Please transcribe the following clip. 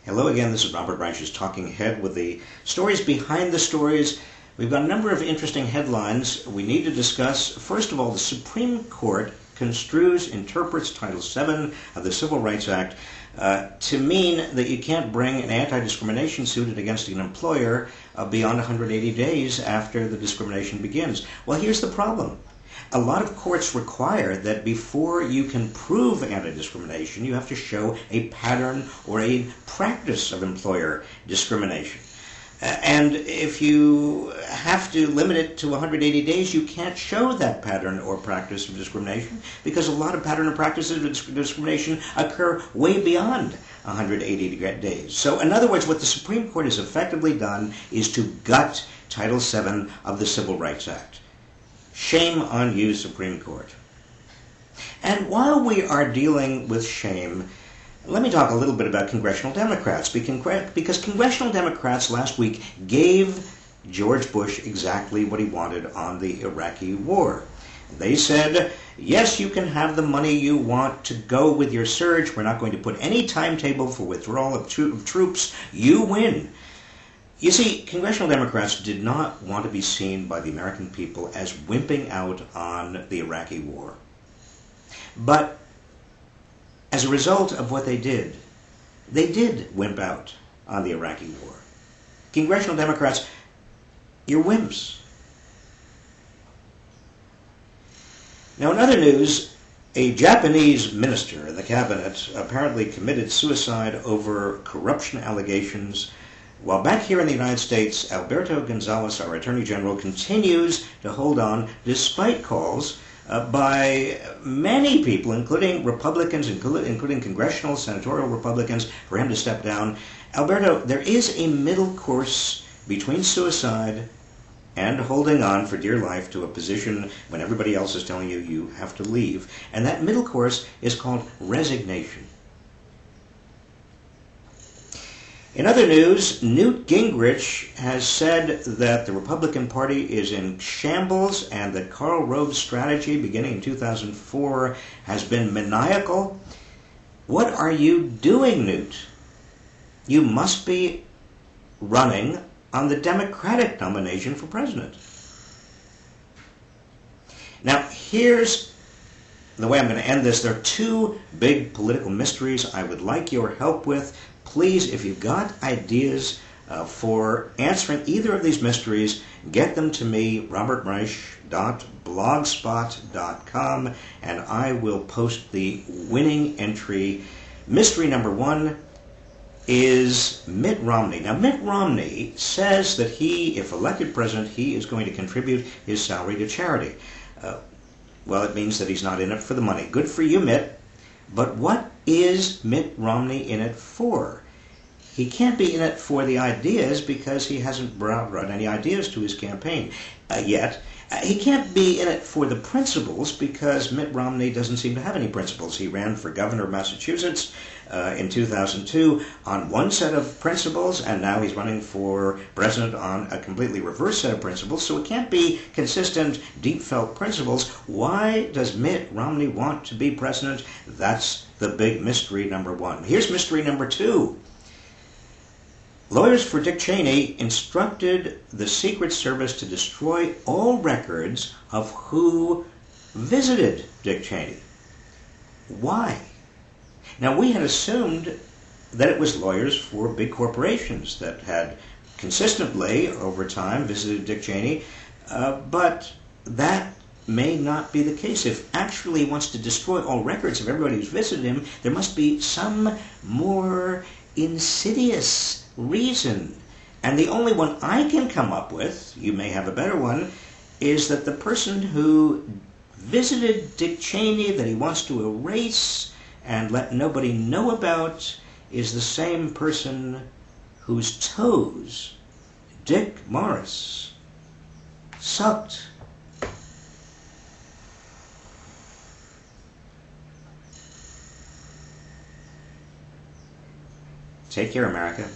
Hello again, this is Robert Reich's Talking Head with the stories behind the stories. We've got a number of interesting headlines we need to discuss. First of all, the Supreme Court interprets Title VII of the Civil Rights Act to mean that you can't bring an anti-discrimination suit against an employer beyond 180 days after the discrimination begins. Well, here's the problem. A lot of courts require that before you can prove anti-discrimination, you have to show a pattern or a practice of employer discrimination. And if you have to limit it to 180 days, you can't show that pattern or practice of discrimination because a lot of pattern or practices of discrimination occur way beyond 180 days. So in other words, what the Supreme Court has effectively done is to gut Title VII of the Civil Rights Act. Shame on you, Supreme Court. And while we are dealing with shame, let me talk a little bit about congressional Democrats, because congressional Democrats last week gave George Bush exactly what he wanted on the Iraqi war. They said, yes, you can have the money you want to go with your surge. We're not going to put any timetable for withdrawal of troops. You win. You see, congressional Democrats did not want to be seen by the American people as wimping out on the Iraqi war. But as a result of what they did wimp out on the Iraqi war. Congressional Democrats, you're wimps. Now, in other news, a Japanese minister in the cabinet apparently committed suicide over corruption allegations, while back here in the United States, Alberto Gonzales, our Attorney General, continues to hold on despite calls by many people, including Republicans, including congressional, senatorial Republicans, for him to step down. Alberto, there is a middle course between suicide and holding on for dear life to a position when everybody else is telling you you have to leave. And that middle course is called resignation. In other news, Newt Gingrich has said that the Republican Party is in shambles and that Karl Rove's strategy beginning in 2004 has been maniacal. What are you doing, Newt? You must be running on the Democratic nomination for president. Now, here's the way I'm going to end this. There are two big political mysteries I would like your help with. Please, if you've got ideas for answering either of these mysteries, get them to me, robertreich.blogspot.com, and I will post the winning entry. Mystery number one is Mitt Romney. Now, Mitt Romney says that he, if elected president, he is going to contribute his salary to charity. Well, it means that he's not in it for the money. Good for you, Mitt. But what is Mitt Romney in it for? He can't be in it for the ideas because he hasn't brought any ideas to his campaign yet. He can't be in it for the principles because Mitt Romney doesn't seem to have any principles. He ran for governor of Massachusetts in 2002 on one set of principles, and now he's running for president on a completely reverse set of principles. So it can't be consistent, deep-felt principles. Why does Mitt Romney want to be president? That's the big mystery number one. Here's mystery number two. Lawyers for Dick Cheney instructed the Secret Service to destroy all records of who visited Dick Cheney. Why? Now, we had assumed that it was lawyers for big corporations that had consistently, over time, visited Dick Cheney, but that may not be the case. If actually he wants to destroy all records of everybody who's visited him, there must be some more insidious reason. And the only one I can come up with, you may have a better one, is that the person who visited Dick Cheney that he wants to erase and let nobody know about is the same person whose toes Dick Morris sucked. Take care, America.